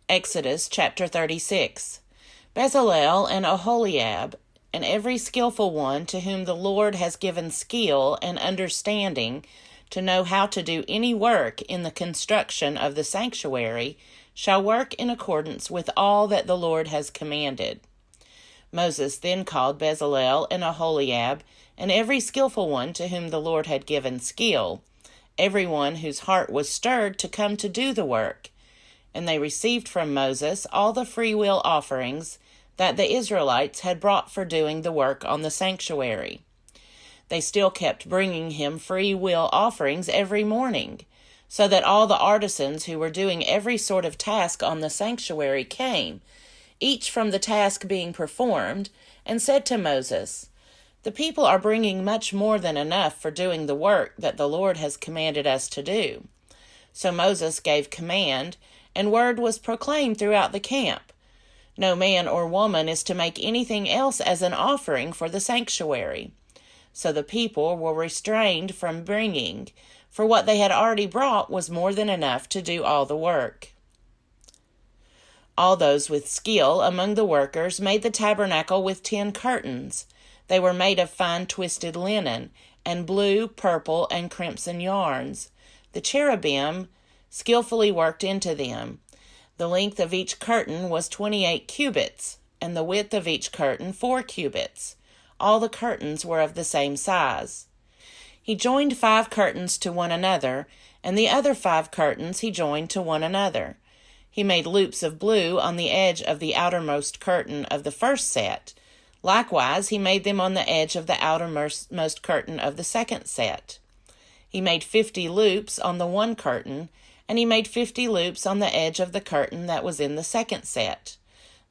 Exodus chapter 36. Bezalel and Oholiab, and every skillful one to whom the Lord has given skill and understanding to know how to do any work in the construction of the sanctuary, shall work in accordance with all that the Lord has commanded. Moses then called Bezalel and Oholiab, and every skillful one to whom the Lord had given skill, every one whose heart was stirred to come to do the work. And they received from Moses all the freewill offerings that the Israelites had brought for doing the work on the sanctuary. They still kept bringing him free will offerings every morning, so that all the artisans who were doing every sort of task on the sanctuary came, each from the task being performed, and said to Moses, "The people are bringing much more than enough for doing the work that the Lord has commanded us to do." So Moses gave command, and word was proclaimed throughout the camp. No man or woman is to make anything else as an offering for the sanctuary. So the people were restrained from bringing, for what they had already brought was more than enough to do all the work. All those with skill among the workers made the tabernacle with 10 curtains. They were made of fine twisted linen, and blue, purple, and crimson yarns. The cherubim skillfully worked into them. The length of each curtain was 28 cubits, and the width of each curtain 4 cubits. All the curtains were of the same size. He joined 5 curtains to one another, and the other 5 curtains he joined to one another. He made loops of blue on the edge of the outermost curtain of the first set. Likewise, he made them on the edge of the outermost curtain of the second set. He made 50 loops on the one curtain, and he made 50 loops on the edge of the curtain that was in the second set.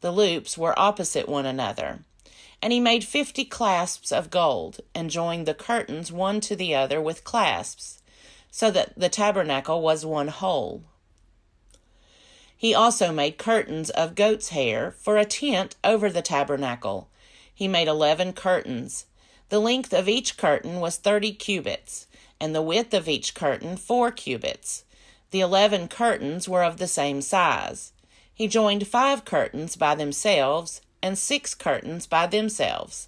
The loops were opposite one another. And he made 50 clasps of gold, and joined the curtains one to the other with clasps, so that the tabernacle was one whole. He also made curtains of goat's hair for a tent over the tabernacle. He made 11 curtains. The length of each curtain was 30 cubits, and the width of each curtain 4 cubits. The 11 curtains were of the same size. He joined 5 curtains by themselves, and 6 curtains by themselves.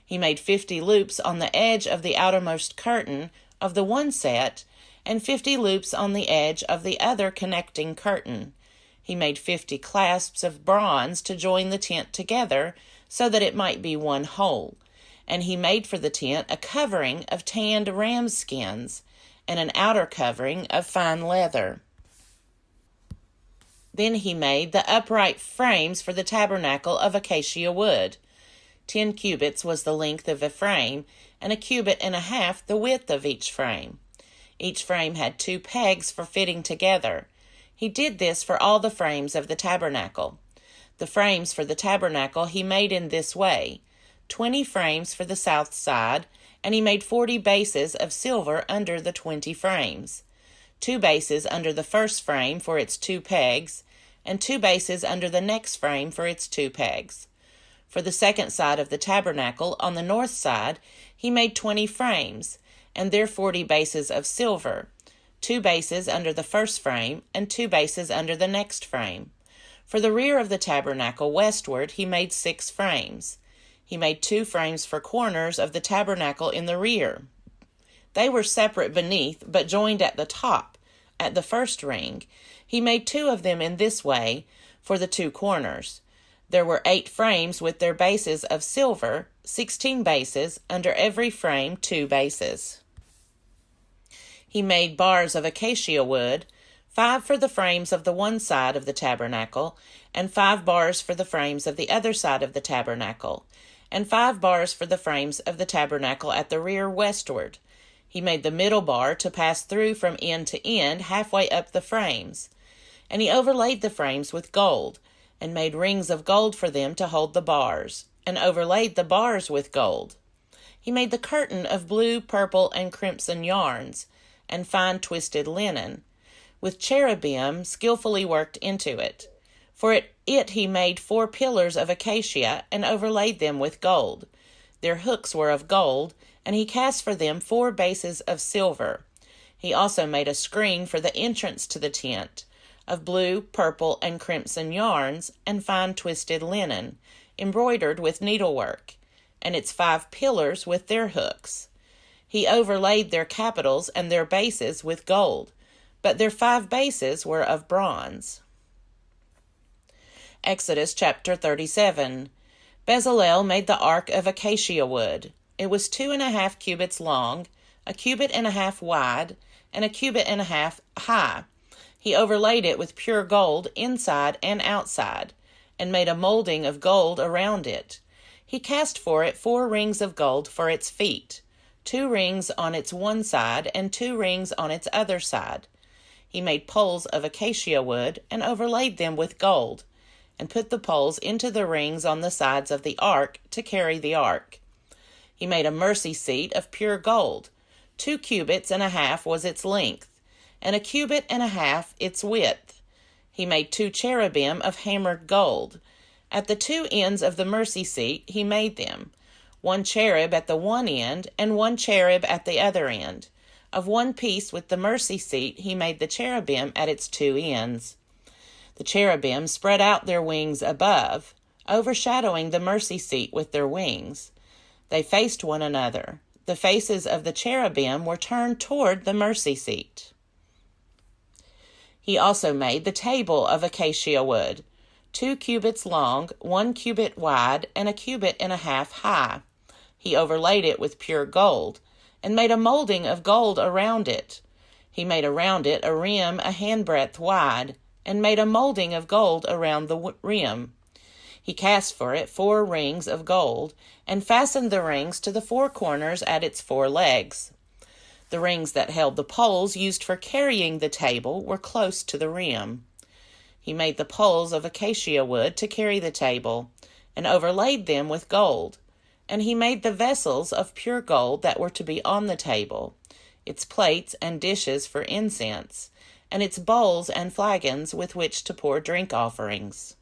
He made 50 loops on the edge of the outermost curtain of the one set, and 50 loops on the edge of the other connecting curtain. He made 50 clasps of bronze to join the tent together, so that it might be one whole. And he made for the tent a covering of tanned ram skins, and an outer covering of fine leather. Then he made the upright frames for the tabernacle of acacia wood. 10 cubits was the length of a frame, and 1.5 cubits the width of each frame. Each frame had 2 pegs for fitting together. He did this for all the frames of the tabernacle. The frames for the tabernacle he made in this way: 20 frames for the south side, and he made 40 bases of silver under the 20 frames, 2 bases under the first frame for its 2 pegs, and 2 bases under the next frame for its 2 pegs. For the second side of the tabernacle, on the north side, he made 20 frames, and their 40 bases of silver, 2 bases under the first frame, and 2 bases under the next frame. For the rear of the tabernacle westward, he made 6 frames. He made 2 frames for corners of the tabernacle in the rear. They were separate beneath, but joined at the top, at the first ring. He made 2 of them in this way, for the 2 corners. There were 8 frames with their bases of silver, 16 bases, under every frame 2 bases. He made bars of acacia wood, 5 for the frames of the one side of the tabernacle, and 5 bars for the frames of the other side of the tabernacle, and 5 bars for the frames of the tabernacle at the rear westward. He made the middle bar to pass through from end to end halfway up the frames. And he overlaid the frames with gold, and made rings of gold for them to hold the bars, and overlaid the bars with gold. He made the curtain of blue, purple, and crimson yarns, and fine twisted linen, with cherubim skillfully worked into it. For it he made 4 pillars of acacia, and overlaid them with gold. Their hooks were of gold, and he cast for them 4 bases of silver. He also made a screen for the entrance to the tent, of blue, purple, and crimson yarns, and fine twisted linen, embroidered with needlework, and its 5 pillars with their hooks. He overlaid their capitals and their bases with gold, but their 5 bases were of bronze. Exodus chapter 37. Bezalel made the ark of acacia wood. It was 2.5 cubits long, 1.5 cubits wide, and 1.5 cubits high. He overlaid it with pure gold inside and outside, and made a molding of gold around it. He cast for it 4 rings of gold for its feet, 2 rings on its one side and 2 rings on its other side. He made poles of acacia wood and overlaid them with gold, and put the poles into the rings on the sides of the ark to carry the ark. He made a mercy seat of pure gold. 2.5 cubits was its length, and 1.5 cubits its width. He made 2 cherubim of hammered gold. At the 2 ends of the mercy seat he made them, 1 cherub at the one end and 1 cherub at the other end. Of one piece with the mercy seat he made the cherubim at its 2 ends. The cherubim spread out their wings above, overshadowing the mercy seat with their wings. They faced one another. The faces of the cherubim were turned toward the mercy seat. He also made the table of acacia wood, 2 cubits long, 1 cubit wide, and 1.5 cubits high. He overlaid it with pure gold, and made a molding of gold around it. He made around it a rim 1 handbreadth wide, and made a molding of gold around the rim. He cast for it 4 rings of gold, and fastened the rings to the 4 corners at its 4 legs. The rings that held the poles used for carrying the table were close to the rim. He made the poles of acacia wood to carry the table, and overlaid them with gold. And he made the vessels of pure gold that were to be on the table, its plates and dishes for incense, and its bowls and flagons with which to pour drink offerings.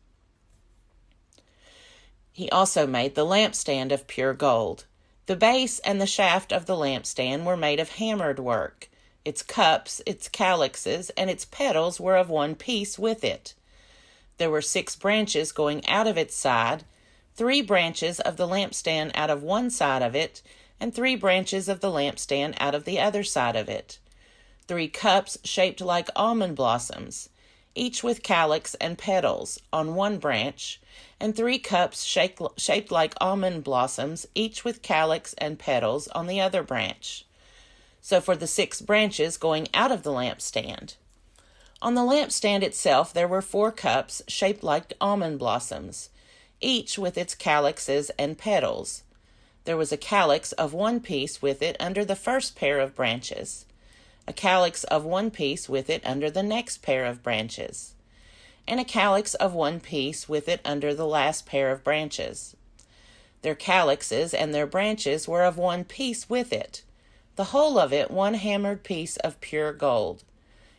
He also made the lampstand of pure gold. The base and the shaft of the lampstand were made of hammered work. Its cups, its calyxes, and its petals were of one piece with it. There were 6 branches going out of its side, 3 branches of the lampstand out of one side of it, and 3 branches of the lampstand out of the other side of it. 3 cups shaped like almond blossoms, each with calyx and petals on one branch, and 3 cups shaped like almond blossoms, each with calyx and petals on the other branch. So for the 6 branches going out of the lampstand. On the lampstand itself there were 4 cups shaped like almond blossoms, each with its calyxes and petals. There was a calyx of one piece with it under the first pair of branches, a calyx of one piece with it under the next pair of branches, and a calyx of one piece with it under the last pair of branches. Their calyxes and their branches were of one piece with it, the whole of it one hammered piece of pure gold.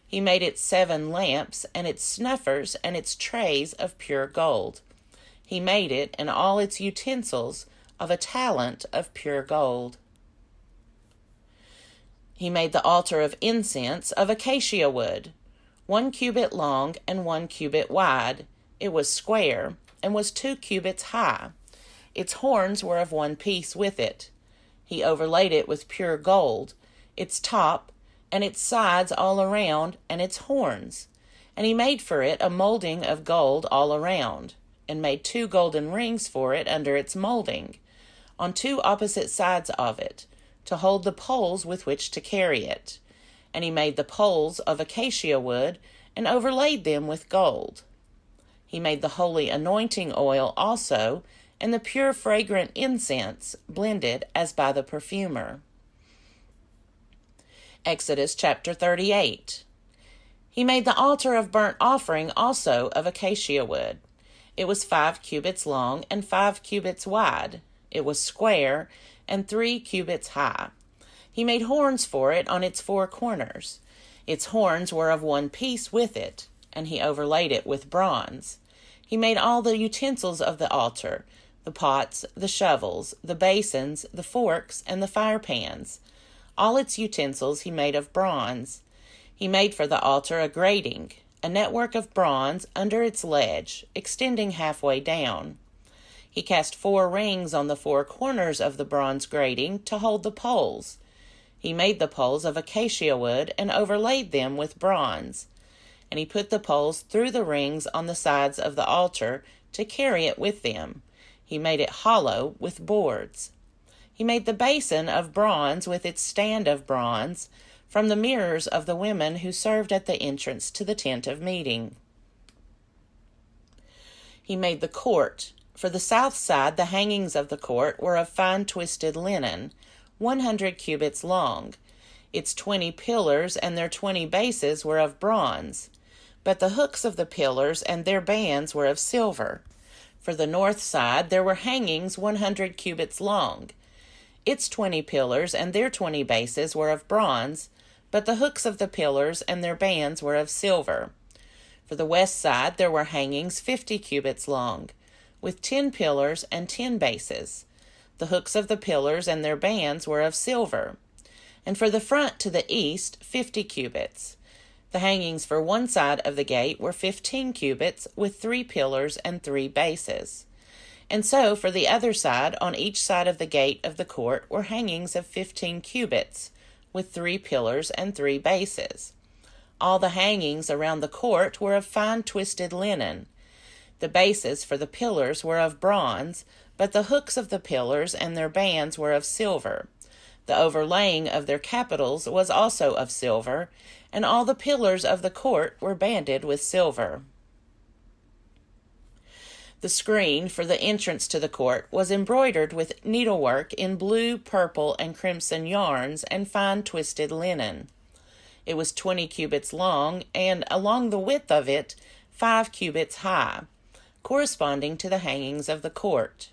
He made its 7 lamps, and its snuffers, and its trays of pure gold. He made it and all its utensils of a talent of pure gold. He made the altar of incense of acacia wood, 1 cubit long and 1 cubit wide. It was square, and was 2 cubits high. Its horns were of one piece with it. He overlaid it with pure gold, its top, and its sides all around, and its horns. And he made for it a molding of gold all around, and made 2 golden rings for it under its molding, on 2 opposite sides of it, to hold the poles with which to carry it. And he made the poles of acacia wood, and overlaid them with gold. He made the holy anointing oil also, and the pure fragrant incense, blended as by the perfumer. Exodus chapter 38. He made the altar of burnt offering also of acacia wood. It was 5 cubits long and 5 cubits wide. It was square, and 3 cubits high. He made horns for it on its 4 corners. Its horns were of one piece with it, and he overlaid it with bronze. He made all the utensils of the altar, the pots, the shovels, the basins, the forks, and the firepans. All its utensils he made of bronze. He made for the altar a grating a network of bronze under its ledge, extending halfway down. He cast 4 rings on the 4 corners of the bronze grating to hold the poles. He made the poles of acacia wood and overlaid them with bronze. And he put the poles through the rings on the sides of the altar to carry it with them. He made it hollow with boards. He made the basin of bronze with its stand of bronze from the mirrors of the women who served at the entrance to the tent of meeting. He made the court. For the south side, the hangings of the court were of fine twisted linen, 100 cubits long. Its 20 pillars and their 20 bases were of bronze, but the hooks of the pillars and their bands were of silver. For the north side, there were hangings 100 cubits long. Its 20 pillars and their 20 bases were of bronze, but the hooks of the pillars and their bands were of silver. For the west side, there were hangings 50 cubits long, with 10 pillars and 10 bases. The hooks of the pillars and their bands were of silver. And for the front to the east, 50 cubits. The hangings for one side of the gate were 15 cubits, with 3 pillars and 3 bases. And so for the other side, on each side of the gate of the court, were hangings of 15 cubits, with 3 pillars and 3 bases. All the hangings around the court were of fine twisted linen. The bases for the pillars were of bronze, but the hooks of the pillars and their bands were of silver. The overlaying of their capitals was also of silver, and all the pillars of the court were banded with silver. The screen for the entrance to the court was embroidered with needlework in blue, purple, and crimson yarns and fine twisted linen. It was 20 cubits long, and along the width of it 5 cubits high, corresponding to the hangings of the court.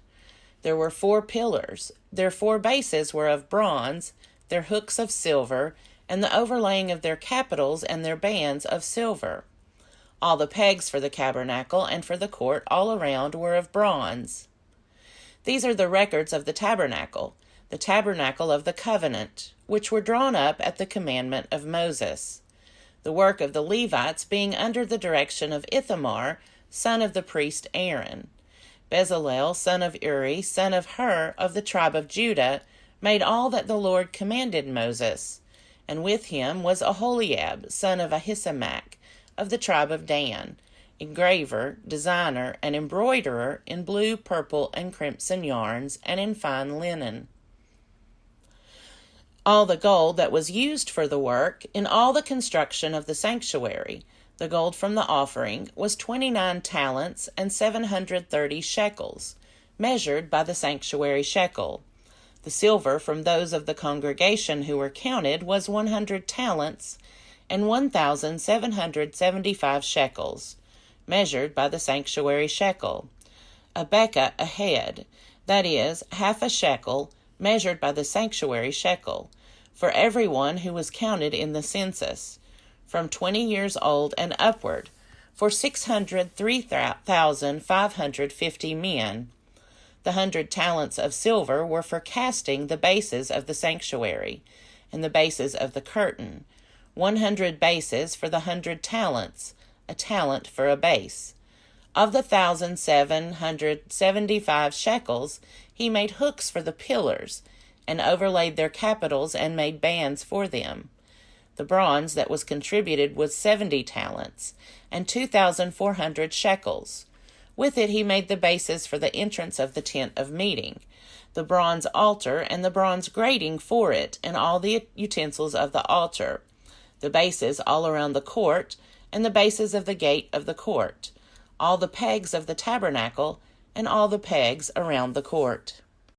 There were 4 pillars. Their 4 bases were of bronze, their hooks of silver, and the overlaying of their capitals and their bands of silver. All the pegs for the tabernacle and for the court all around were of bronze. These are the records of the tabernacle of the covenant, which were drawn up at the commandment of Moses. The work of the Levites being under the direction of Ithamar, son of the priest Aaron. Bezalel, son of Uri, son of Hur, of the tribe of Judah, made all that the Lord commanded Moses. And with him was Aholiab, son of Ahisamach, of the tribe of Dan, engraver, designer, and embroiderer in blue, purple, and crimson yarns, and in fine linen. All the gold that was used for the work in all the construction of the sanctuary, the gold from the offering, was 29 talents and 730 shekels, measured by the sanctuary shekel. The silver from those of the congregation who were counted was 100 talents and 1,775 shekels, measured by the sanctuary shekel. A bekah a head, that is, half a shekel, measured by the sanctuary shekel, for everyone who was counted in the census, from 20 years old and upward, for 603,550 men. The 100 talents of silver were for casting the bases of the sanctuary, and the bases of the curtain, 100 bases for the 100 talents, a talent for a base. Of the 1,775 shekels, he made hooks for the pillars, and overlaid their capitals and made bands for them. The bronze that was contributed was 70 talents, and 2,400 shekels. With it he made the bases for the entrance of the tent of meeting, the bronze altar and the bronze grating for it, and all the utensils of the altar, the bases all around the court, and the bases of the gate of the court, all the pegs of the tabernacle, and all the pegs around the court.